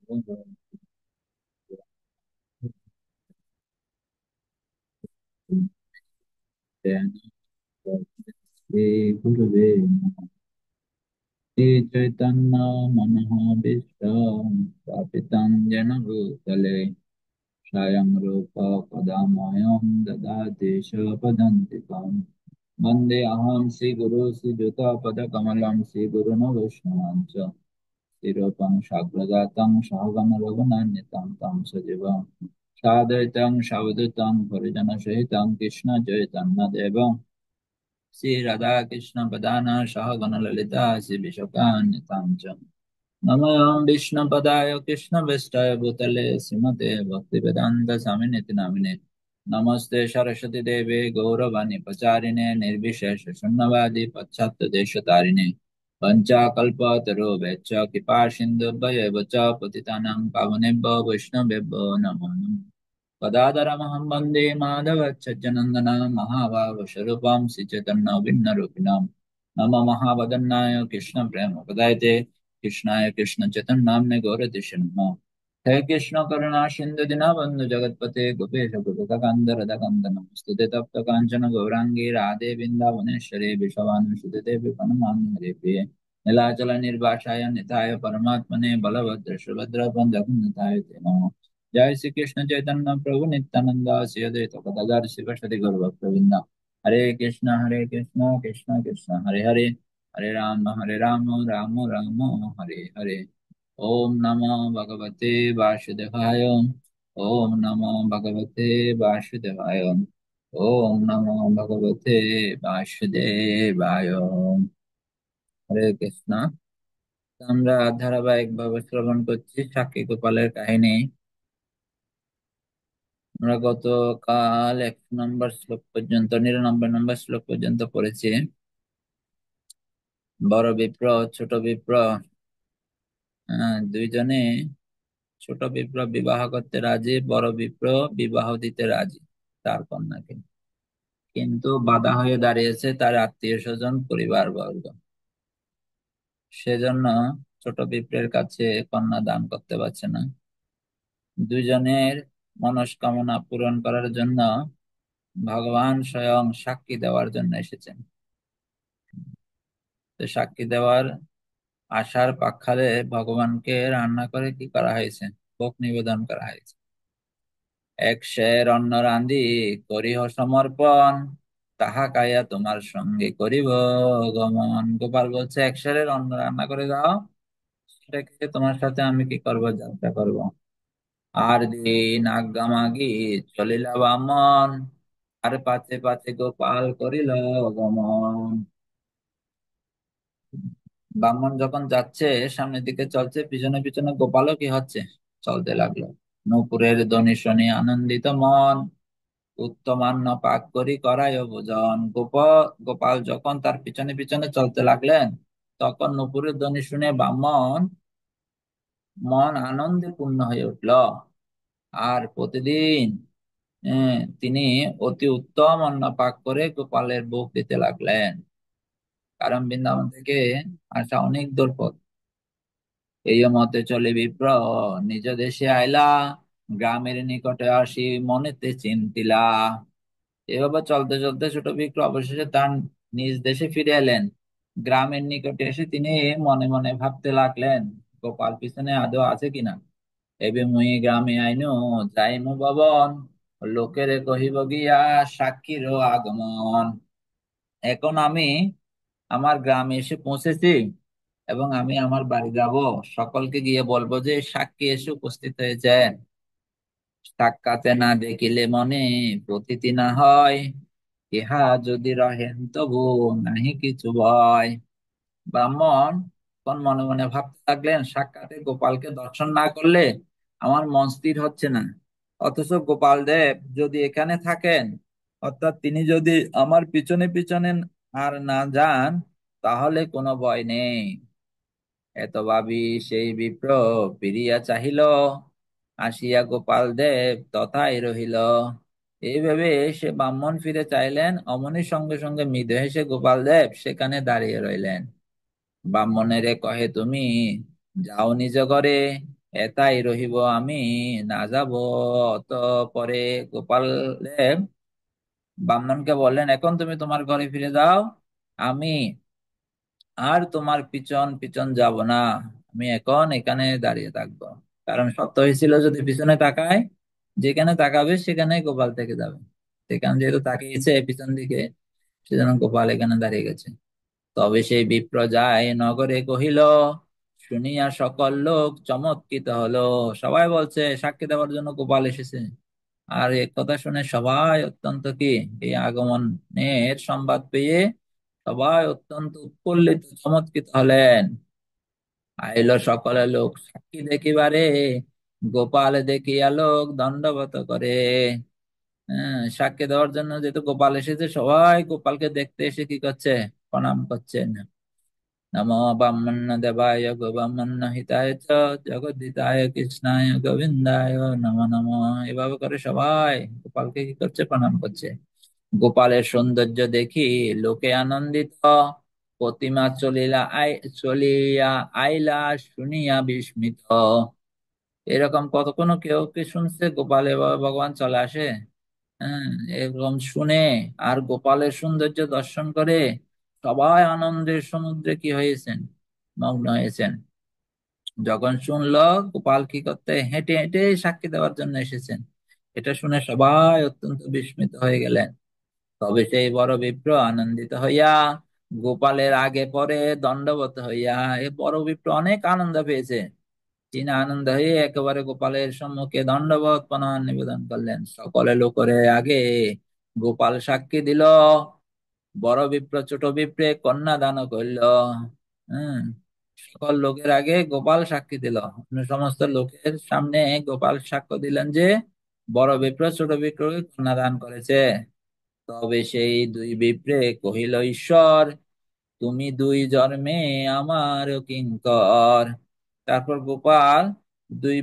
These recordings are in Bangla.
श्री गुरुवे नमः। श्री चैतन्य मनोभीष्टं स्थापितं येन भूतले स्वयं रूप पदमयं ददाति स्वपदान्तिकम्। वन्देऽहं श्रीगुरु श्रीयुतपदकमलं श्रीगुरुन् वैष्णवांश्च श्रीरूपं साग्रजातं सहगण रघुनाथान्वितं तं सजीवं साद्वैतं सावधूतं परिजनसहितं कृष्ण चैतन्यदेवं श्री राधा कृष्ण पदान सहगण ललिता श्री विशाखान्वितां च नमोऽहं विष्णुपदाय कृष्णवेष्टाय भूतले श्रीमते भक्तिवेदान्त स्वामिनेति नामिने नमस्ते सरस्वती देवे गौरवाणी प्रचारिणे निर्विशेष शून्यवादी पाश्चात्य देशतारिणे पञ्चाकल्पतरुभ्यश्च कृपा सिन्धुभ्येव च पतितानां पावनेभ्यो वैष्णवेभ्यो नमो नमः पदादरमहं वन्दे माधवच्चनन्दना महाभावस्वरूपं श्रीचैतन्यभिन्नरूपिणं नम महावदन्नाय कृष्णप्रेमप्रदायते कृष्णाय कृष्णचैतन्यनाम्ने गौरतिष्ठ नमः हे कृष्ण करुणा सिन्धु दीनबन्धु जगत्पते गोपेश गोपिकान्त राधाकान्त नमोस्तुते तप्त काञ्चन गौराङ्गी राधे वृन्दावनेश्वरी विषवानुसुते देवी प्रणमामि हरे प्रिये नीलाचल निर्वासाय निताय परमात्मने बलभद्र सुभद्र बन्धुनिताय ते नमः जय श्री कृष्ण चैतन्य प्रभु नित्यानंद श्री अद्वैत गदाधर शिवसति गौरभक्तवृंद हरे कृष्ण कृष्ण कृष्ण हरे हरे हरे राम राम राम हरे हरे ओम नमो भगवते वासुदेवाय ओम नमो भगवते वासुदेवाय ओम नमो भगवते वासुदेवाय হরে কৃষ্ণ। আমরা ধারাবাহিক ভাবে শ্রবণ করছি সাক্ষী গোপালের কাহিনী। আমরা গতকাল 1 নম্বর শ্লোক পর্যন্ত 99 নম্বর শ্লোক পর্যন্ত পড়েছি। বড় বিপ্র ছোট বিপ্র দুইজনে, ছোট বিপ্র বিবাহ করতে রাজি, বড় বিপ্র বিবাহ দিতে রাজি তার কন্যাকে। কিন্তু বাধা হয়ে দাঁড়িয়েছে তার আত্মীয় স্বজন পরিবার বর্গ। সেজন্য ছোট বিপ্রের কাছে কন্যা দান করতে পারছে না। দুইজনের মনস্কামনা পূরণ করার জন্য ভগবান স্বয়ং সাক্ষী দেওয়ার জন্য এসেছেন। তো সাক্ষী দেওয়ার আশার প্রাক্কালে ভগবানকে রান্না করে কি করা হয়েছে, ভোগ নিবেদন করা হয়েছে। এক সের অন্ন রাঁধি করিহ সমর্পণ, তাহা খাইয়া তোমার সঙ্গে করিব গমন। গোপাল বলছে, এক সেরের অন্ন রান্না করে দাও, সেটা খেয়ে তোমার সাথে আমি কি করব, যাত্রা করব। আর দিন আজ্ঞা মাগি চলিলা বামন, আর পাছে পাছে গোপাল করিল গমন। ব্রাহ্মণ যখন যাচ্ছে, সামনের দিকে চলছে, পিছনে পিছনে গোপালও কি হচ্ছে, চলতে লাগলো। নূপুরের ধ্বনি শুনি আনন্দিত মন, উত্তমান্ন পাক করি করায় ভোজন। গোপাল যখন তার পিছনে পিছনে চলতে লাগলেন, তখন নূপুরের ধ্বনি শুনে ব্রাহ্মণ মন আনন্দে পূর্ণ হয়ে উঠল। আর প্রতিদিন তিনি অতি উত্তম অন্ন পাক করে গোপালের ভোগ দিতে লাগলেন। কারণ বৃন্দাবন থেকে আসা অনেক দূর পথ। এই মতে চলে বিপ্র নিজ দেশে আইলা, গ্রামের নিকটে আসি মনেতে চিন্তিলা। এভাবে চলতে চলতে ছোট বিপ্র অবশেষে তার নিজ দেশে ফিরে এলেন। গ্রামের নিকটে এসে তিনি মনে মনে ভাবতে লাগলেন, গোপাল পিছনে আদৌ আছে কিনা। এবে মুই গ্রামে আইনু, যাইমু ভবন, লোকেরে কহিব গিয়া সাক্ষীর আগমন। এখন আমি আমার গ্রামে এসে পৌঁছেছি এবং আমি আমার বাড়ি যাব। সকলকে গিয়ে বলবো যে সাক্ষী এসে উপস্থিত হয়েছেন। সাক্ষাতে না দেখিলে মনে প্রতীতি না হয়, ইহা যদি রহেন তবু নাহি কিছু ভয়। ব্রাহ্মণ তখন মনে মনে ভাবতে লাগলেন, সাক্ষাতে গোপালকে দর্শন না করলে আমার মন স্থির হচ্ছে না। অথচ গোপাল দেব যদি এখানে থাকেন, অর্থাৎ তিনি যদি আমার পিছনে পিছনে আর না যান, তাহলে কোনো ভয় নেই। এত ভাবি সেই বিপ্র ফিরিয়া চাহিল, আসিয়া গোপাল দেব তথায় রহিল। এই ভেবে সে ব্রাহ্মণ ফিরে চাইলেন, অমনি সঙ্গে সঙ্গে মৃদু হেসে গোপাল দেব সেখানে দাঁড়িয়ে রইলেন। ব্রাহ্মণেরে কহে, তুমি যাও নিজ ঘরে, এতাই রহিব আমি, না যাব। তো পরে গোপাল ব্রাহ্মণকে বললেন, এখন তুমি তোমার ঘরে ফিরে যাও, আমি আর তোমার পিছন পিছন যাব না, আমি এখন এখানে দাঁড়িয়ে থাকবো। কারণ শর্ত হয়েছিল যদি পিছনে তাকায়, যেখানে তাকাবে সেখানে গোপাল থেকে যাবে। সেখানে যেহেতু তাকিয়েছে পিছন দিকে, সেজন্য গোপাল এখানে দাঁড়িয়ে গেছে। তবে সেই বিপ্র যায় নগরে কহিল, শুনিয়া সকল লোক চমৎকৃত হলো। সবাই বলছে সাক্ষী দেওয়ার জন্য গোপাল এসেছে। আর এক কথা শুনে সবাই অত্যন্ত কি, এই আগমনের সংবাদ পেয়ে সবাই অত্যন্ত উৎফুল্লিত চমৎকৃত হলেন। আইল সকলে লোক সাক্ষী দেখিবারে, গোপাল দেখিয়া লোক দণ্ডবত করে। হ্যাঁ, সাক্ষী দেওয়ার জন্য যেহেতু গোপাল এসেছে, সবাই গোপালকে দেখতে এসে কি করছে, প্রণাম করছে। নমো ব্রাহ্মণ দেবায় গো ব্রাহ্মণ হিতায় চ, জগদ্ধিতায় কৃষ্ণায় গোবিন্দায় নমো নমঃ। এভাবে করে সবাই গোপালকে কি করছে, প্রণাম করছে। গোপালের সৌন্দর্য দেখি লোকে আনন্দিত, প্রতিমা চলিয়া আইলা শুনিয়া বিস্মিত। এরকম কত কোনো কেউ কি শুনছে গোপাল এভাবে ভগবান চলে আসে? হ্যাঁ, এরকম শুনে আর গোপালের সৌন্দর্য দর্শন করে সবাই আনন্দের সমুদ্রে কি হয়েছেন, মগ্ন হয়েছেন। যখন শুনলো গোপাল কি করতে হেঁটে হেঁটে সাক্ষী দেওয়ার জন্য এসেছেন, এটা শুনে সবাই অত্যন্ত বিস্মিত হয়ে গেলেন। তবে সেই বড় বিপ্র আনন্দিত হইয়া গোপালের আগে পরে দণ্ডবত হইয়া, এ বড় বিপ্র অনেক আনন্দ পেয়েছে। তিনি আনন্দ হয়ে একেবারে গোপালের সম্মুখে দণ্ডবত প্রণাম নিবেদন করলেন। সকলে লোকের আগে গোপাল সাক্ষী দিল, বড় বিপ্র ছোট বিপ্রে কন্যা দান করল। হম, সকল লোকের আগে গোপাল সাক্ষী দিল। অন্য সমস্ত লোকের সামনে গোপাল সাক্ষ্য দিলেন যে বড় বিপ্র ছোট বিপ্রকে কন্যা দান করেছে। তবে সেই দুই বিপ্রে কহিল, ঈশ্বর তুমি দুই জন্মে আমার কিঙ্কর। তারপর গোপাল দুই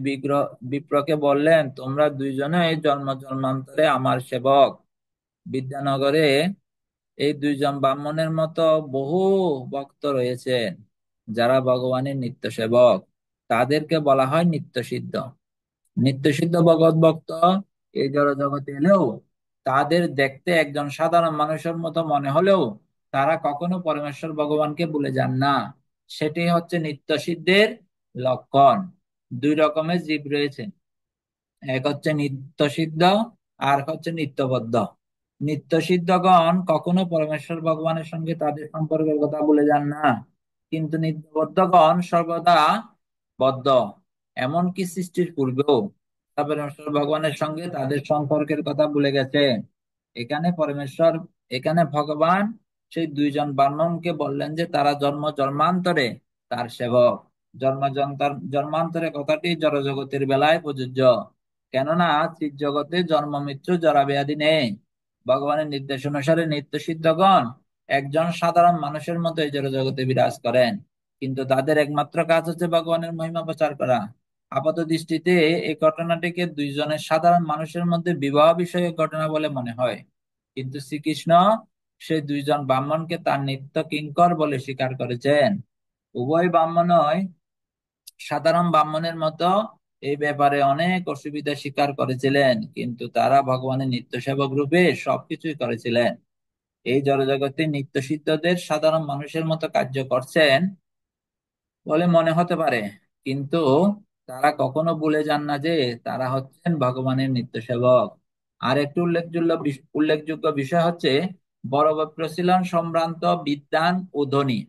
বিপ্রকে বললেন, তোমরা দুইজনে জন্ম জন্মান্তরে আমার সেবক। বিদ্যানগরে এই দুইজন ব্রাহ্মণের মতো বহু ভক্ত রয়েছেন, যারা ভগবানের নিত্য সেবক। তাদেরকে বলা হয় নিত্য সিদ্ধ। নিত্য সিদ্ধ ভগৎ ভক্ত এই জড় জগতে এলেও তাদের দেখতে একজন সাধারণ মানুষের মতো মনে হলেও তারা কখনো পরমেশ্বর ভগবানকে ভুলে যান না। সেটি হচ্ছে নিত্য সিদ্ধের লক্ষণ। দুই রকমের জীব রয়েছে, এক হচ্ছে নিত্য সিদ্ধ, আর হচ্ছে নিত্যবদ্ধ। নিত্য সিদ্ধগণ কখনো পরমেশ্বর ভগবানের সঙ্গে তাদের সম্পর্কের কথা ভুলে যান না, কিন্তু নিত্যবদ্ধগণ সর্বদা বদ্ধ। এমনকি সৃষ্টির পূর্বেও তারা পরমেশ্বর ভগবানের সঙ্গে তাদের সম্পর্কের কথা ভুলে গেছে। এখানে পরমেশ্বর, এখানে ভগবান সেই দুইজন ব্রাহ্মণকে বললেন যে তারা জন্ম জন্মান্তরে তার সেবক। জন্মান্তরে কথাটি জড়জগতের বেলায় প্রযোজ্য, কেননা চিৎ জগতে জন্ম মৃত্যু জরা ব্যাধি নেই। ভগবানের নির্দেশ অনুসারে নিত্য সিদ্ধগণ একজন সাধারণ মানুষের মতো এই জগতে বিরাজ করেন, কিন্তু তাদের একমাত্র কাজ হচ্ছে ভগবানের মহিমা প্রচার করা। আপাত দৃষ্টিতে এই ঘটনাটিকে দুইজনের সাধারণ মানুষের মধ্যে বিবাহ বিষয়ক ঘটনা বলে মনে হয়, কিন্তু শ্রীকৃষ্ণ সেই দুইজন ব্রাহ্মণকে তার নিত্য কিঙ্কর বলে স্বীকার করেছেন। উভয় ব্রাহ্মণই সাধারণ ব্রাহ্মণের মতো এই ব্যাপারে অনেক অসুবিধা স্বীকার করেছিলেন, কিন্তু তারা ভগবানের নিত্য সেবক রূপে সবকিছুই করেছিলেন। এই জড়জগতে নিত্য সিদ্ধদের সাধারণ মানুষের মতো কার্য করছেন বলে মনে হতে পারে, কিন্তু তারা কখনো ভুলে যান না যে তারা হচ্ছেন ভগবানের নিত্য সেবক। আর একটু উল্লেখযোগ্য বিষয় হচ্ছে, বড় বিপ্র ছিলেন সম্ভ্রান্ত, বিদ্বান ও ধনী,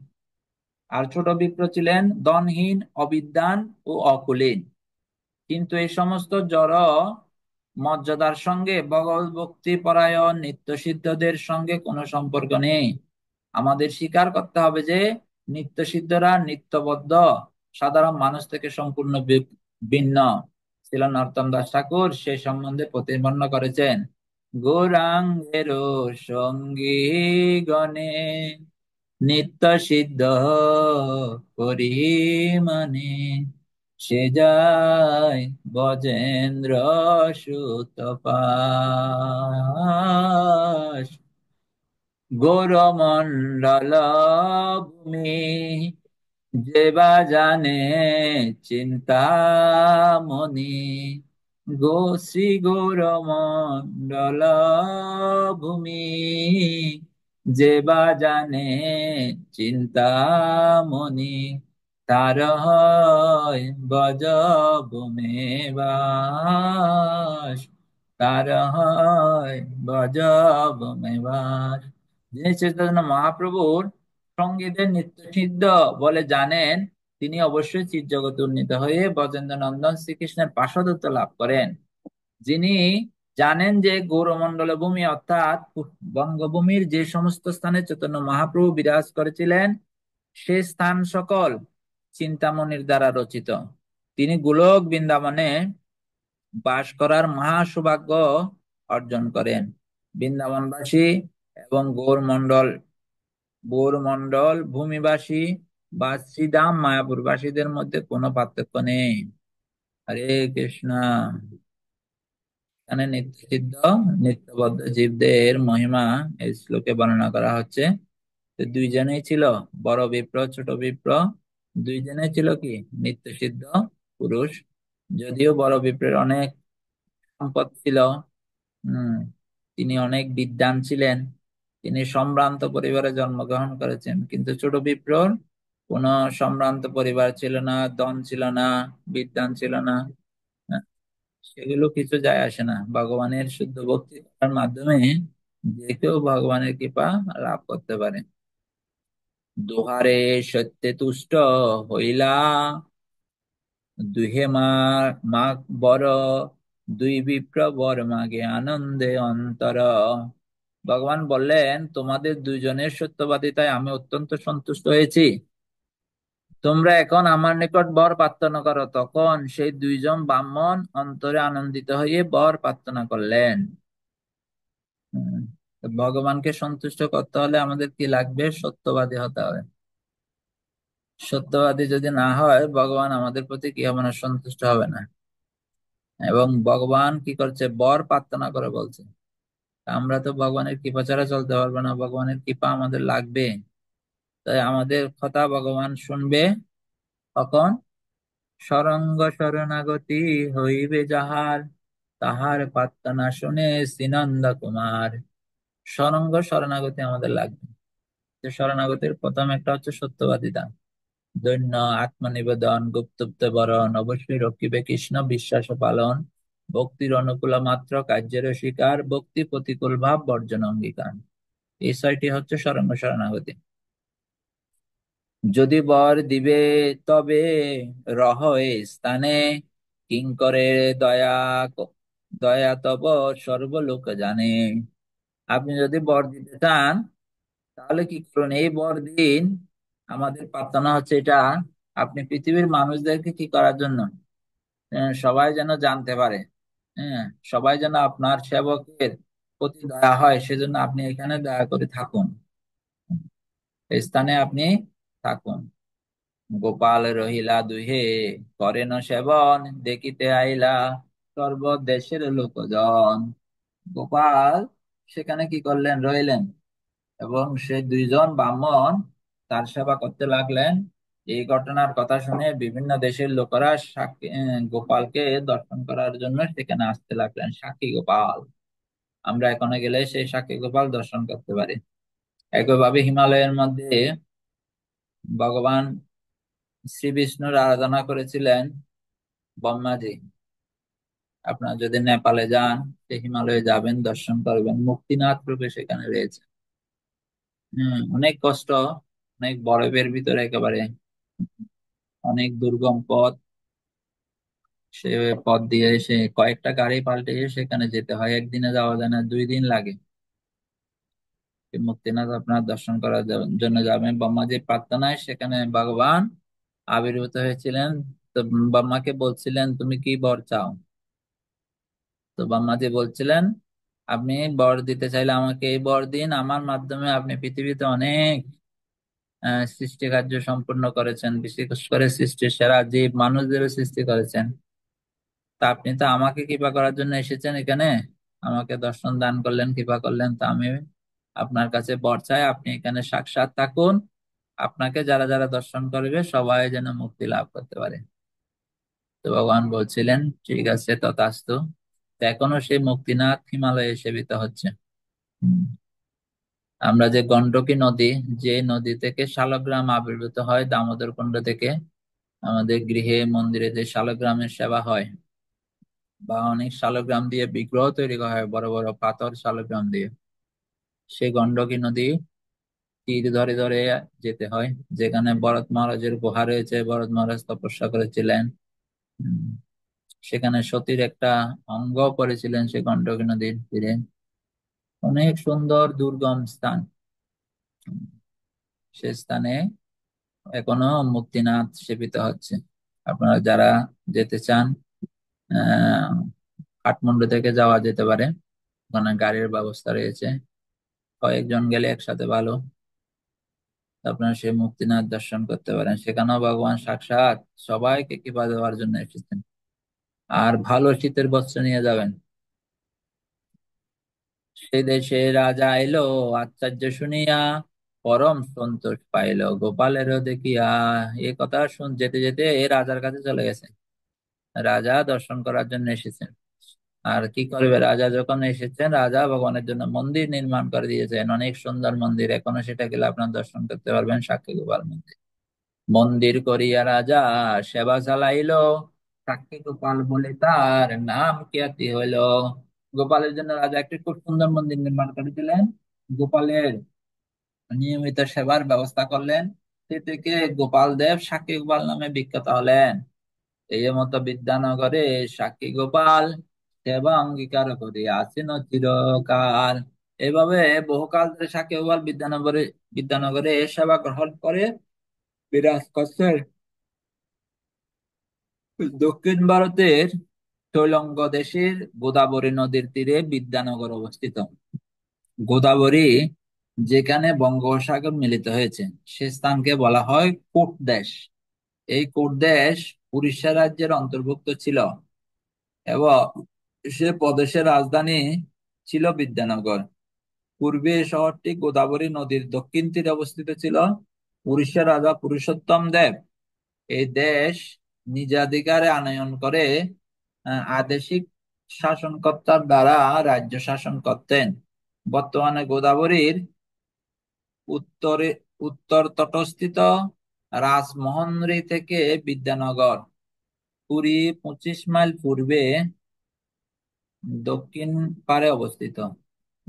আর ছোট বিপ্র ছিলেন ধনহীন, অবিদ্বান ও অকুলীন। কিন্তু এই সমস্ত জড় মর্যাদার সঙ্গে ভগবত ভক্তি পরায়ণ নিত্য সিদ্ধদের সঙ্গে কোনো সম্পর্ক নেই। আমাদের স্বীকার করতে হবে যে নিত্য সিদ্ধরা নিত্যবদ্ধ সাধারণ মানুষ থেকে সম্পূর্ণ ভিন্ন। শিল নরোত্তম দাস ঠাকুর সে সম্বন্ধে প্রতিবর্ণ করেছেন, গৌরাঙ্গের সঙ্গী গণে নিত্য সিদ্ধ করি মানে, সে যায় গজেন্দ্র সুত পাশ। গৌরমণ্ডল ভূমি যে বা জানে চিন্তামণি, গো শ্রী গৌরমণ্ডল ভূমি, যে বা জানে চিন্তামণি, তার হয় ব্রজভূমে বাস, তার হয় ব্রজভূমে বাস। যিনি চৈতন্য মহাপ্রভুর সঙ্গীতের নিত্য সিদ্ধ বলে জানেন, তিনি অবশ্যই চির জগতে উন্নীত হয়ে ব্রজেন্দ্র নন্দন শ্রীকৃষ্ণের পার্ষদত্ব লাভ করেন। যিনি জানেন যে গৌরমণ্ডল ভূমি অর্থাৎ বঙ্গভূমির যে সমস্ত স্থানে চৈতন্য মহাপ্রভু বিরাজ করেছিলেন, সে স্থান সকল চিন্তামণির দ্বারা রচিত। তিনি গোলক বৃন্দাবনে বাস করার মহা সৌভাগ্য অর্জন করেন। বৃন্দাবনবাসী এবং গৌরমণ্ডল ভূমিবাসী বা শ্রীধাম মায়াপুরবাসীদের মধ্যে কোনো পার্থক্য নেই। হরে কৃষ্ণ। এখানে নিত্য সিদ্ধ নিত্যবদ্ধ জীবদের মহিমা এই শ্লোকে বর্ণনা করা হচ্ছে। তো দুইজনেই ছিল, বড় বিপ্র ছোট বিপ্র, দুইজনেই ছিল কি নিত্য সিদ্ধ পুরুষ। যদিও বড় বিপ্রের অনেক সম্পদ ছিল, হম, তিনি অনেক বিদ্বান ছিলেন, তিনি সম্ভ্রান্ত পরিবারে জন্মগ্রহণ করেছেন, কিন্তু ছোট বিপ্রর কোন সম্ভ্রান্ত পরিবার ছিল না, ধন ছিল না, বিদ্বান ছিল না। হ্যাঁ, সেগুলো কিছু যায় আসে না, ভগবানের শুদ্ধ ভক্তি করার মাধ্যমে যে কেউ ভগবানের কৃপা লাভ করতে পারে। দুহারে সত্যে তুষ্ট হইলা, দুহে মাগ বর, দুই বিপ্র বর মাগে আনন্দে অন্তর। ভগবান বললেন, তোমাদের দুইজনের সত্যবাদিতায় আমি অত্যন্ত সন্তুষ্ট হয়েছি, তোমরা এখন আমার নিকট বর প্রার্থনা করো। তখন সেই দুইজন ব্রাহ্মণ অন্তরে আনন্দিত হয়ে বর প্রার্থনা করলেন। হম, তো ভগবানকে সন্তুষ্ট করতে হলে আমাদের কি লাগবে? সত্যবাদী হতে হবে। সত্যবাদী যদি না হয়, ভগবান আমাদের প্রতি কি হবে না? সন্তুষ্ট হবে না। এবং ভগবান কি করছে? বর প্রার্থনা করে বলছে। আমরা তো ভগবানের কৃপা ছাড়া চলতে পারবো না, ভগবানের কৃপা আমাদের লাগবে। তাই আমাদের কথা ভগবান শুনবে তখন। সরঙ্গ শরণাগতি হইবে যাহার, তাহার প্রার্থনা শুনে শ্রীনন্দ কুমার। সরঙ্গ শরণাগতি আমাদের লাগবে। যে শরণাগতির প্রথম একটা হচ্ছে সত্যবাদিতা, দৈন্য আত্মনিবেদন, গুপ্তপ্ত বরণ, অবশ্যই রক্ষিবে কৃষ্ণ বিশ্বাস পালন, ভক্তির অনুকূল মাত্র কার্যের স্বীকার, ভক্তি প্রতিকূল ভাব বর্জন অঙ্গীকার। এই ছয়টি হচ্ছে শরণ্য শরণাগতি। যদি বর দিবে তবে রহ এ স্থানে, কিঙ্করে দয়া দয়া তব সর্বলোক জানে। আপনি যদি বর দিতে চান, তাহলে কি করুন? এই বর দিন। আমাদের প্রার্থনা হচ্ছে এটা, আপনি পৃথিবীর মানুষদেরকে কি করার জন্য? সবাই যেন জানতে পারে, হ্যাঁ, সবাই যেন আপনার সেবকের প্রতি দয়া হয়, সেজন্য আপনি এখানে দয়া করে থাকুন, এই স্থানে আপনি থাকুন। গোপাল রহিলা দুহে, করেন সেবন, দেখিতে আইলা সর্বদেশের লোকজন। গোপাল সেখানে কি করলেন? রইলেন, এবং সে দুইজন ব্রাহ্মণ তার সেবা করতে লাগলেন। এই ঘটনার কথা শুনে বিভিন্ন দেশের লোকেরা গোপালকে দর্শন করার জন্য সেখানে আসতে লাগলেন। সাক্ষী গোপাল, আমরা এখানে গেলে সেই সাক্ষী গোপাল দর্শন করতে পারি। একইভাবে হিমালয়ের মধ্যে ভগবান শ্রী বিষ্ণুর আরাধনা করেছিলেন ব্রহ্মাজি। আপনারা যদি নেপালে যান, সে হিমালয়ে যাবেন, দর্শন করবেন, মুক্তিনাথ রূপে সেখানে রয়েছে। অনেক কষ্ট, অনেক বরফের ভিতরে একেবারে, অনেক দুর্গম পথ। সে পথ দিয়ে সে কয়েকটা গাড়ি পাল্টে সেখানে যেতে হয়, একদিনে যাওয়া যায় না, 2 দিন লাগে। এই মুক্তিনাথ আপনার দর্শন করার জন্য যাবেন। ব্রহ্মাজির প্রার্থনায় সেখানে ভগবান আবির্ভূত হয়েছিলেন। তো ব্রহ্মাকে বলছিলেন, তুমি কি বর চাও? তো ব্রহ্মাজি বলছিলেন, আপনি বর দিতে চাইলে আমাকে এই বর দিন, আমার মাধ্যমে আপনি পৃথিবীতে অনেক সৃষ্টি কার্য সম্পূর্ণ করেছেন, বিশেষ করে সৃষ্টির সেরা জীব মানুষদেরও সৃষ্টি করেছেন। তা আপনি তো আমাকে কৃপা করার জন্য এসেছেন এখানে, আমাকে দর্শন দান করলেন, কৃপা করলেন, তা আমি আপনার কাছে বর চাই, আপনি এখানে সাক্ষাৎ থাকুন, আপনাকে যারা যারা দর্শন করবে সবাই যেন মুক্তি লাভ করতে পারে। তো ভগবান বলছিলেন, ঠিক আছে তথাস্তু। তো এখনো সেই মুক্তিনাথ হিমালয়ে সেবিত হচ্ছে। হুম। আমরা যে গণ্ডকী নদী, যে নদী থেকে শালগ্রাম আবির্ভূত হয় দামোদর কুণ্ড থেকে, আমাদের গৃহে মন্দিরে যে শালগ্রামের সেবা হয়, বা অনেক শালগ্রাম দিয়ে বিগ্রহ তৈরি করা হয়, বড় বড় পাথর শালগ্রাম দিয়ে, সেই গণ্ডকী নদী তীর ধরে ধরে যেতে হয়। যেখানে ভরত মহারাজের গুহা রয়েছে, ভরত মহারাজ তপস্যা করেছিলেন। উম, সেখানে সতীর একটা অঙ্গ পড়েছিলেন সে গণ্ডকী নদীর তীরে। অনেক সুন্দর দুর্গম স্থান। সে স্থানে এখনো মুক্তিনাথ সেবিত হচ্ছে। আপনারা যারা যেতে চান, আহ কাঠমান্ডু থেকে যাওয়া যেতে পারে, ওখানে গাড়ির ব্যবস্থা রয়েছে। কয়েকজন গেলে একসাথে ভালো। আপনারা সেই মুক্তিনাথ দর্শন করতে পারেন। সেখানেও ভগবান সাক্ষাৎ সবাইকে কৃপা দেওয়ার জন্য এসেছেন। আর ভালো শীতের বস্ত্র নিয়ে যাবেন। সে দেশে রাজা এলো, আশ্চর্য শুনিয়া পরম সন্তোষ পাইল গোপালেরও দেখিয়া। এ কথা যেতে যেতে এ রাজার কাছে চলে গেছে। রাজা দর্শন করার জন্য এসেছেন। আর কি করবে, রাজা যখন এসেছেন, রাজা ভগবানের জন্য মন্দির নির্মাণ করে দিয়েছেন, অনেক সুন্দর মন্দির। এখনো সেটা গেলে আপনার দর্শন করতে পারবেন, সাক্ষী গোপাল মন্দির। মন্দির করিয়া রাজা সেবা চালাইলো, সাক্ষী গোপাল বলে তার নাম খ্যাতি হইল। গোপালের জন্য রাজা একটি খুব সুন্দর মন্দির নির্মাণ করেছিলেন। গোপালের নিয়মিত সেবার ব্যবস্থা করলেন। সে থেকে গোপাল দেব সাক্ষী গোপাল নামে বিখ্যাত হলেন। এই মতো বিদ্যানগরে সাক্ষী গোপাল সেবা অঙ্গীকার করে আছেন চিরকাল। এভাবে বহুকাল ধরে সাক্ষী গোপাল বিদ্যানগরে সেবা গ্রহণ করে বিরাজ করছেন। দক্ষিণ ভারতের তৈলঙ্গ দেশের গোদাবরী নদীর তীরে বিদ্যানগর অবস্থিত। গোদাবরী যেখানে বঙ্গোপসাগর মিলিত হয়েছে, সে স্থানকে বলা হয় কোট দেশ। এই কোট দেশ উড়িষ্যা রাজ্যের অন্তর্ভুক্ত ছিল, এবং সে প্রদেশের রাজধানী ছিল বিদ্যানগর। পূর্বে এই শহরটি গোদাবরী নদীর দক্ষিণ তীরে অবস্থিত ছিল। উড়িষ্যার রাজা পুরুষোত্তম দেব এই দেশ নিজাধিকারে আনয়ন করে আদেশিক শাসনকর্তার দ্বারা রাজ্য শাসন করতেন। বর্তমানে গোদাবরীর উত্তরে উত্তর তটস্থিত রাজমোহনরি থেকে বিদ্যানগর পুরী 25 মাইল পূর্বে দক্ষিণ পারে অবস্থিত।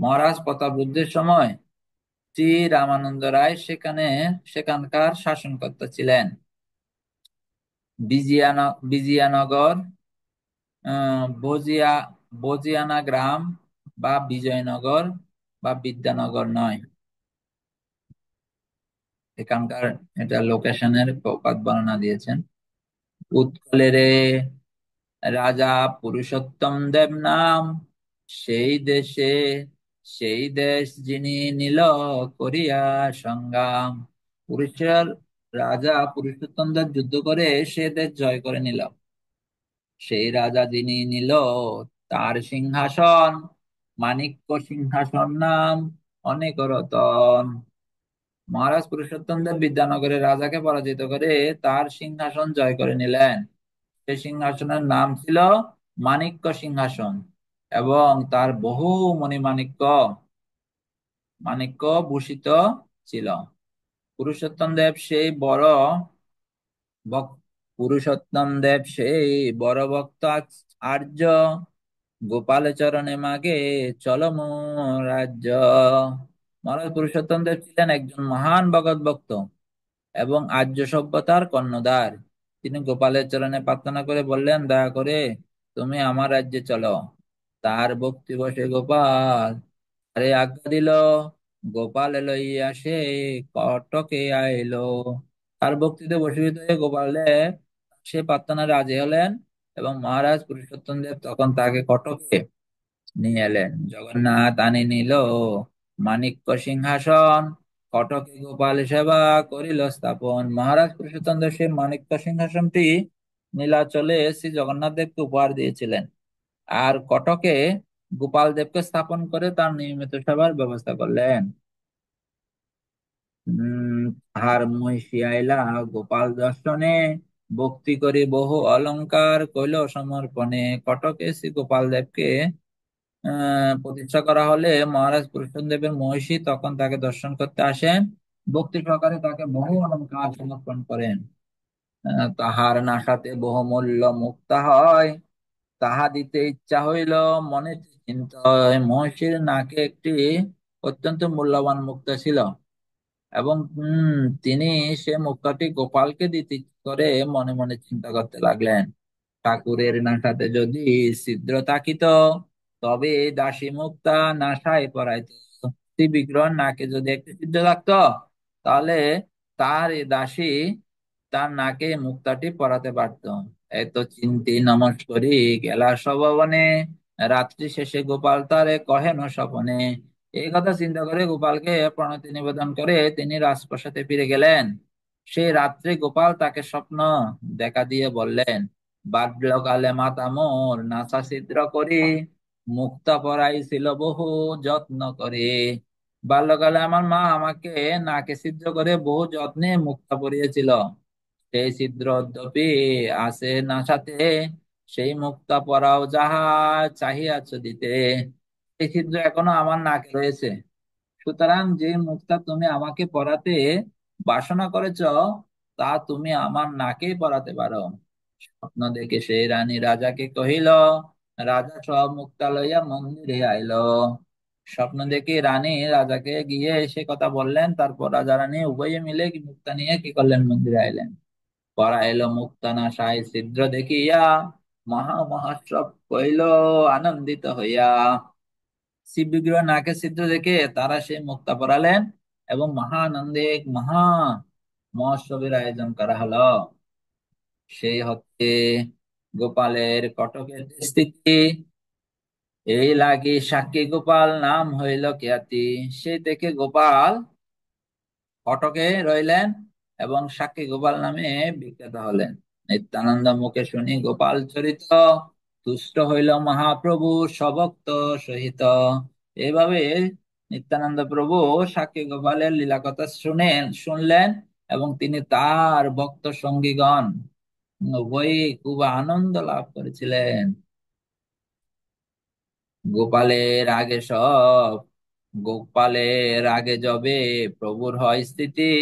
মহারাজ প্রতাপরুদ্রের সময় শ্রী রামানন্দ রায় সেখানকার শাসনকর্তা ছিলেন। বিজয়ানগর, বজিয়া বজিয়ানা গ্রাম বা বিজয়নগর বা বিদ্যানগর নয়। এখানকার এটা লোকেশনের প্রপাত বর্ণনা দিয়েছেন। উৎকলের রাজা পুরুষোত্তম দেব নাম, সেই দেশে সেই দেশ যিনি নিল করিয়া সংগ্রাম। উড়িষ্যার রাজা পুরুষোত্তম দেব যুদ্ধ করে সে দেশ জয় করে নিল। সেই রাজা যিনি নিল তার সিংহাসন, মাণিক্য সিংহাসন নাম, অনেক রতন। মহারাজ পুরুষোত্তম দেব বিদ্যানগরের রাজাকে পরাজিত করে তার সিংহাসন জয় করে নিলেন। সেই সিংহাসনের নাম ছিল মাণিক্য সিংহাসন, এবং তার বহু মণিমাণিক্য মাণিক্য ভূষিত ছিল। পুরুষোত্তম দেব সেই বড় ভক- পুরুষোত্তম দেব সেই বড় ভক্ত আর্য, গোপাল চরণে মাগে চলো মোর রাজ্য। মহারাজ পুরুষোত্তম দেব ছিলেন একজন মহান ভগৎ ভক্ত এবং আর্য সভ্যতার কর্ণধার। তিনি গোপালের চরণে প্রার্থনা করে বললেন, দয়া করে তুমি আমার রাজ্যে চলো। তার ভক্তি বসে গোপাল আরে আজ্ঞা দিল। গোপাল লইয়া সে কটকে আইলো। তার ভক্তিতে বশীভূত হয়ে গোপাল দেব সে প্রার্থনা রাজি হলেন, এবং মহারাজ পুরুষোত্তম দেব তখন তাকে কটকে নিয়ে এলেন। জগন্নাথ আনি নিল মাণিক্য সিংহাসন, কটকে গোপাল সেবা করিল স্থাপন। মহারাজ পুরুষোত্তম দেব সেই মাণিক্য সিংহাসনটি নীলাচলে শ্রী জগন্নাথ দেবকে উপহার দিয়েছিলেন। আর কটকে গোপাল দেবকে স্থাপন করে তার নিয়মিত সেবার ব্যবস্থা করলেন। তাহার মহিষী আইলা গোপাল দর্শনে, ভক্তি করি বহু অলংকার কইল সমর্পণে। কটকে শ্রী গোপাল দেবকে প্রতিষ্ঠা করা হলে মহারাজ কৃষ্ণ দেবের মহিষী তখন তাকে দর্শন করতে আসেন, ভক্তি সহকারে তাকে বহু অলংকার সমর্পণ করেন। তাহার নাসাতে বহুমূল্য মুক্তা হয়, তাহা দিতে ইচ্ছা হইল মনে চিন্তায়। মহিষীর নাকে একটি অত্যন্ত মূল্যবান মুক্তা ছিল, এবং তিনি সে মুক্তাটি গোপালকে দিতে ইচ্ছে করে মনে মনে চিন্তা করতে লাগলেন। ঠাকুরের নাসাতে যদি ছিদ্র থাকিত, তবে এই দাসী মুক্তা নাসায় পরাইত। শ্রী বিগ্রহের নাকে যদি একটি ছিদ্র থাকতো, তাহলে তার এই দাসী তার নাকে মুক্তাটি পরাতে পারত। এত চিন্তি নমস্করি গেলা সভবনে, রাত্রি শেষে গোপাল তারে কহেন স্বপনে। এই কথা চিন্তা করে গোপালকে প্রণতি নিবেদন করে তিনি রাজপ্রাসাদে ফিরে গেলেন। সেই রাত্রে গোপাল তাকে স্বপ্ন দেখা দিয়ে বললেন, বাল্যকালে মাতা মোর নাসা ছিদ্র করি, মুক্তা পরাইছিল বহু যত্ন করে। বাল্যকালে আমার মা আমাকে নাকে ছিদ্র করে বহু যত্নে মুক্তা পরিয়েছিল। সেই ছিদ্র অদ্যপি আছে নাসাতে, সেই মুক্তা পরাও যাহা চাহিয়াছ দিতে। এই ছিদ্র এখনো আমার নাকে রয়েছে, সুতরাং যে মুক্তা তুমি আমাকে পরাতে বাসনা করেছ, তা তুমি আমার নাকেই পরাতে পারো। স্বপ্ন দেখে সেই রানী রাজাকে কহিল, রাজা সব মুক্তা লইয়া মন্দিরে আইল। স্বপ্ন দেখে রানী রাজাকে গিয়ে সে কথা বললেন, তারপর রাজা রানী উভয়ে মিলে কি মুক্তা নিয়ে কি করলেন, মন্দিরে আইলেন। পরা এলো মুক্তা না সাই ছিদ্র দেখিয়া, মহা মহাসব কইল আনন্দিত হইয়া। শিব বিগ্রহ নাকে ছিদ্র দেখে তারা সেই মুক্তা পরালেন, এবং মহানন্দে এক মহা মহোৎসবের আয়োজন করা হলো। সেই হতে গোপালের কটকের স্থিতি, এই লাগি সাক্ষী গোপাল নাম হইল খ্যাতি। সেই থেকে গোপাল কটকে রইলেন এবং সাক্ষী গোপাল নামে বিখ্যাত হলেন। নিত্যানন্দ মুখে শুনি গোপাল চরিত, তুষ্ট হইল মহাপ্রভু সভক্ত সহিত। এইভাবে নিত্যানন্দ প্রভু সাক্ষী গোপালের লীলা কথা শুনলেন, এবং তিনি তার ভক্ত সঙ্গীগণ উভয়ই খুব আনন্দ লাভ করেছিলেন। গোপালের আগে সব, গোপালের আগে যবে প্রভুর হয় স্থিতি,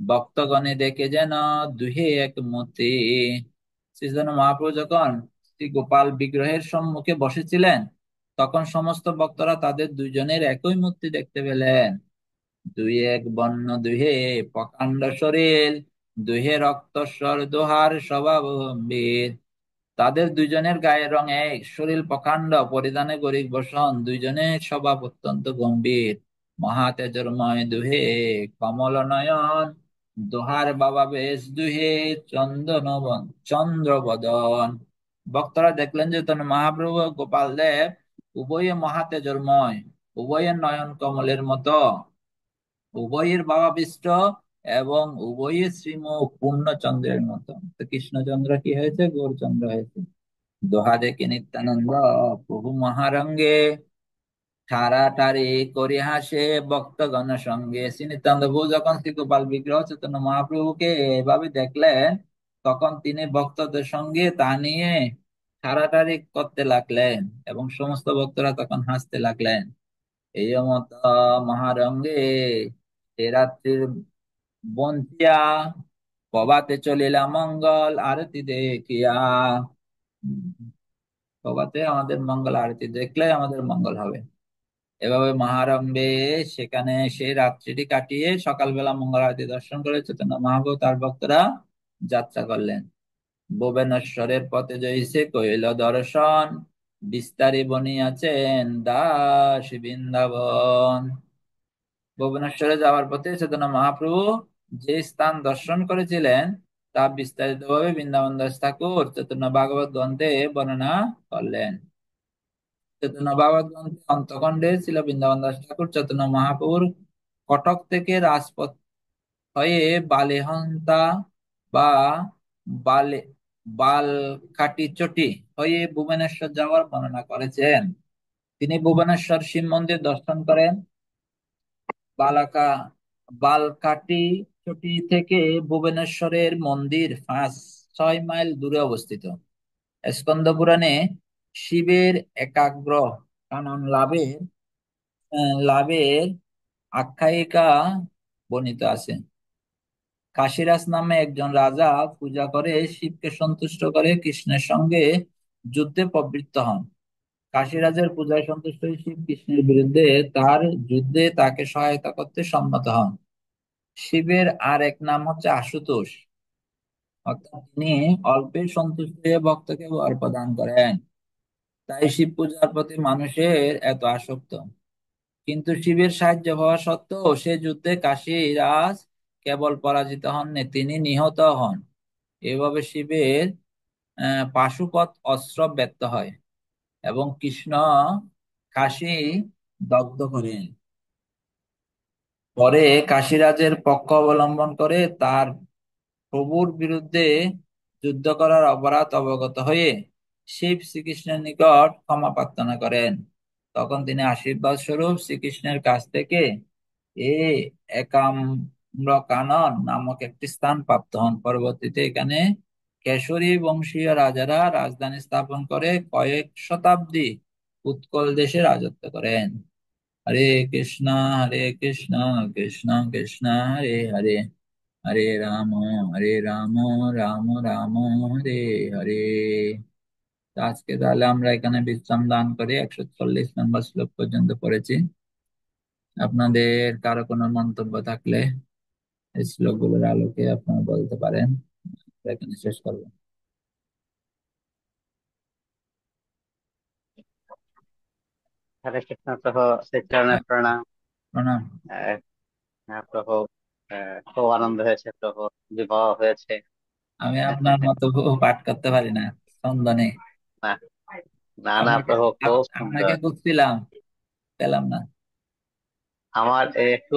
ভক্তগণে দেখে যেন দুহে এক মতি। শ্রীচৈতন্য মহাপ্রভু যখন শ্রী গোপাল বিগ্রহের সম্মুখে বসেছিলেন, তখন সমস্ত ভক্তরা তাদের দুইজনের একই মূর্তি দেখতে পেলেন। দুই এক বর্ণ দুহে প্রকাণ্ড শরীর, দুহে রক্তস্বর দোহার স্বভাব গম্ভীর। তাদের দুইজনের গায়ের রং এক, শরীর প্রকাণ্ড, পরিধানে গরিব বসন, দুইজনের স্বভাব অত্যন্ত গম্ভীর। মহা তেজোময় দুহে কমল নয়ন, দোহার বাবা বেশ দুহে চন্দনবন চন্দ্রবদন। ভক্তরা দেখলেন যে তখন মহাপ্রভু ও গোপাল দেব উভয়ে মহা তেজোময়, উভয়ের নয়ন কমলের মতো, উভয়ের ভাবাবিষ্ট, এবং উভয়ের শ্রীমুখ পূর্ণচন্দ্রের মতো। তো কৃষ্ণচন্দ্র কি হয়েছে, গৌরচন্দ্র হয়েছে। দোহা দেখে নিত্যানন্দ প্রভু মহারঙ্গে, ঠাড়াটাড়ি করি হাসে ভক্তগণ সঙ্গে। শ্রী নিত্যানন্দ প্রভু যখন শ্রী গোপাল বিগ্রহ চৈতন্য মহাপ্রভুকে এভাবে দেখলেন, তখন তিনি ভক্তদের সঙ্গে তা নিয়ে ঠাড়াটাড়ি করতে লাগলেন, এবং সমস্ত ভক্তরা তখন হাসতে লাগলেন। এই মত মহারঙ্গে এ রাত্রির বন্তিয়া, প্রভাতে চলিলা মঙ্গল আরতি দেখিয়া। প্রভাতে আমাদের মঙ্গল আরতি দেখলে আমাদের মঙ্গল হবে। এভাবে মহারম্ভে সেখানে সেই রাত্রিটি কাটিয়ে সকালবেলা মঙ্গল আরতি দর্শন করে চৈতন্য মহাপ্রভু তার ভক্তরা যাত্রা করলেন। ভুবনেশ্বরের পথে জইছে কইল দর্শন, বিস্তারি বনিয়াছেন দাস বৃন্দাবন। ভুবনেশ্বরে যাওয়ার পথে চৈতন্য মহাপ্রভু যে স্থান দর্শন করেছিলেন, তা বিস্তারিত ভাবে বৃন্দাবন দাস ঠাকুর চৈতন্য ভাগবত গ্রন্থে বর্ণনা করলেন। চৈতন্য ভাগবত গ্রন্থে অন্তখণ্ডে ছিল বৃন্দাবন দাস ঠাকুর চৈতন্য মহাপ্রভুর কটক থেকে রাজপথ হয়ে বালেহন্তা বা বালে বালকাটি চটি হয়ে ভুবনেশ্বর যাওয়ার বর্ণনা করেছেন। তিনি ভুবনেশ্বর শিব মন্দির দর্শন করেন, বালাকা বালকাটি চটি থেকে ভুবনেশ্বরের মন্দির 5-6 মাইল দূরে অবস্থিত। স্কন্দ পুরাণে শিবের একাগ্র কানন লাভের আখ্যায়িকা বর্ণিত আছে। কাশীরাজ নামে একজন রাজা পূজা করে শিবকে সন্তুষ্ট করে কৃষ্ণের সঙ্গে যুদ্ধে প্রবৃত্ত হন। কাশীরাজের পূজায় সন্তুষ্ট হয়ে শিব কৃষ্ণের বিরুদ্ধে তার যুদ্ধে তাকে সহায়তা করতে সম্মত হন। শিবের আর এক নাম হচ্ছে আশুতোষ, অর্থাৎ তিনি অল্পে সন্তুষ্ট হয়ে ভক্তকে বর প্রদান করেন। তাই শিব পূজার প্রতি মানুষের এত আসক্ত। কিন্তু শিবের সাহায্য হওয়া সত্ত্বেও সে যুদ্ধে কাশীরাজ কেবল পরাজিত হননি, তিনি নিহত হন। এভাবে শিবের পাশুপত অস্ত্র ব্যর্থ হয় এবং কৃষ্ণ কাশী দগ্ধ করেন। পরে কাশীরাজের পক্ষ অবলম্বন করে তার প্রভুর বিরুদ্ধে যুদ্ধ করার অপরাধ অবগত হয়ে শিব শ্রীকৃষ্ণের নিকট ক্ষমা প্রার্থনা করেন। তখন তিনি আশীর্বাদ স্বরূপ শ্রীকৃষ্ণের কাছ থেকে এ একাম্রকানন নামক একটি স্থান প্রাপ্ত হন। পরবর্তীতে এখানে কেশরী বংশীয় রাজারা রাজধানী স্থাপন করে কয়েক শতাব্দী উৎকল দেশে রাজত্ব করেন। হরে কৃষ্ণ হরে কৃষ্ণ কৃষ্ণ কৃষ্ণ হরে হরে, হরে রাম হরে রাম রাম রাম হরে হরে। তো আজকে তাহলে আমরা এখানে বিশ্রাম দান করে 140 নম্বর শ্লোক পর্যন্ত পড়েছি। আপনাদের কারো কোনো মন্তব্য থাকলে এই শ্লোকগুলোর আলোকে আপনারা বলতে পারেন। আমরা এখানে শেষ করবো। হরে কৃষ্ণ প্রভু, শ্রী চরণে হ্যাঁ, প্রণাম। প্রণাম। আহ, হ্যাঁ প্রভু, খুব আনন্দ হয়েছে প্রভু, বিবাহ হয়েছে। আমি আপনার মতো পাঠ করতে পারি না, ছন্দ নেই। না, না না আপনাকে প্রভু, খুব আপনাকে সুন্দর। খুঁজছিলাম, পেলাম না। আমার একটু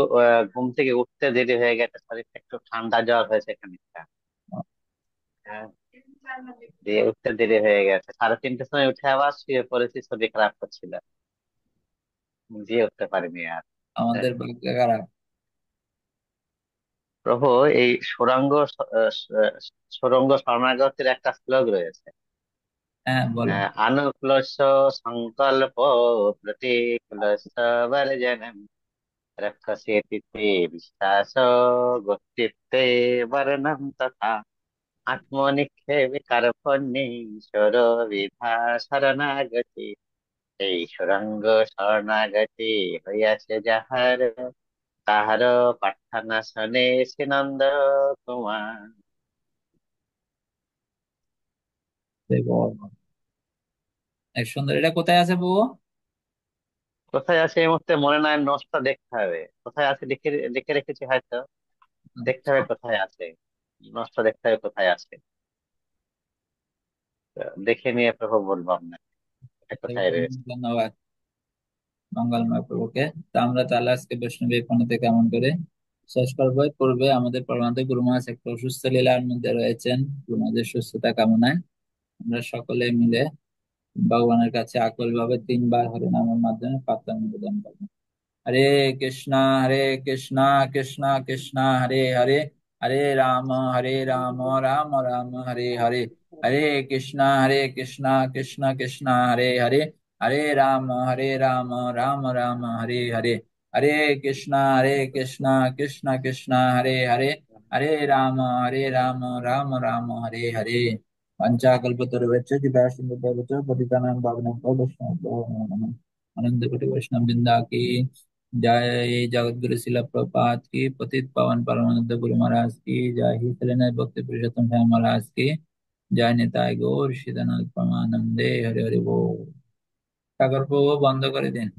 ঘুম থেকে উঠতে দেরি হয়ে গেছে, শরীরটা একটু ঠান্ডা জ্বর হয়েছে খানিকটা। হ্যাঁ, দিয়ে উঠতে দেরি হয়ে গেছে, 3:30টার সময় উঠে আবার শুয়ে পড়েছি, শরীর খারাপ করছিল, দিয়ে উঠতে পারিনি আর। হ্যাঁ, আমাদের ভাগ্য খারাপ। প্রভু, এই সুরঙ্গ শরণাগতের একটা শ্লোক রয়েছে। হ্যাঁ, বলো। अनुक्लोश संकल्प प्रतिकूलस्य वर्जनम् रक्षसेति ते विश्वास गोप्तित्वे वर्णं तथा আত্মনিক্ষেপে কার্পণ্যে ঈশ্বর বিধা শরণাগতি। এই সুরঙ্গ শরণাগতি হইয়াছে যাহার, তাহার প্রার্থনা শোনে সে নন্দ কুমার। দেখো, এক সুন্দর, এটা কোথায় আছে বউ? কোথায় আছে এই মুহূর্তে মনে নাই, নোটটা দেখতে হবে কোথায় আছে, লিখে লিখে রেখেছি হয়তো। দেখতে আচ্ছা, হবে কোথায় আছে, নোটটা দেখতে হবে কোথায় আছে। তো দেখে নিয়ে প্রভু বলবো আপনাকে এটা কোথায় রয়েছে। ধন্যবাদ মঙ্গলময় প্রভুকে। তা আমরা তাহলে আজকে বৈষ্ণবী প্রণীতে কেমন করে শেষ করবো। এর পূর্বে আমাদের পরমানন্দ গুরু মহারাজ একটু অসুস্থ লীলার মধ্যে রয়েছেন, গুরু মহারাজের সুস্থতা কামনায় আমরা সকলে মিলে ভগবানের কাছে আকুল ভাবে 3 বার হরিনামের মাধ্যমে প্রার্থনা নিবেদন করবো। हरे कृष्णा कृष्णा कृष्णा हरे हरे, हरे राम राम राम हरे हरे, हरे कृष्णा कृष्णा कृष्णा हरे हरे राम राम हरे हरे, हरे कृष्णा कृष्णा कृष्णा हरे राम राम हरे हरे। पंचाकल्पतरुभ्यश्च कृपासिन्धुभ्यश्च पतितानां पावनेभ्यो वैष्णवेभ्यो नमो नमः। आनंद कोटि वैष्णव वृंदा की जय, जगत गुरु शिला प्रपात की, पतित पावन परमानंद गुरु महाराज की जय, ही शरण भक्ति पुरुषोत्तम स्वामी महाराज की जय, निताय गौर सीतानाथ परमानंदे हरे हरे बोल। ঠাকুর বন্ধ করে দিন।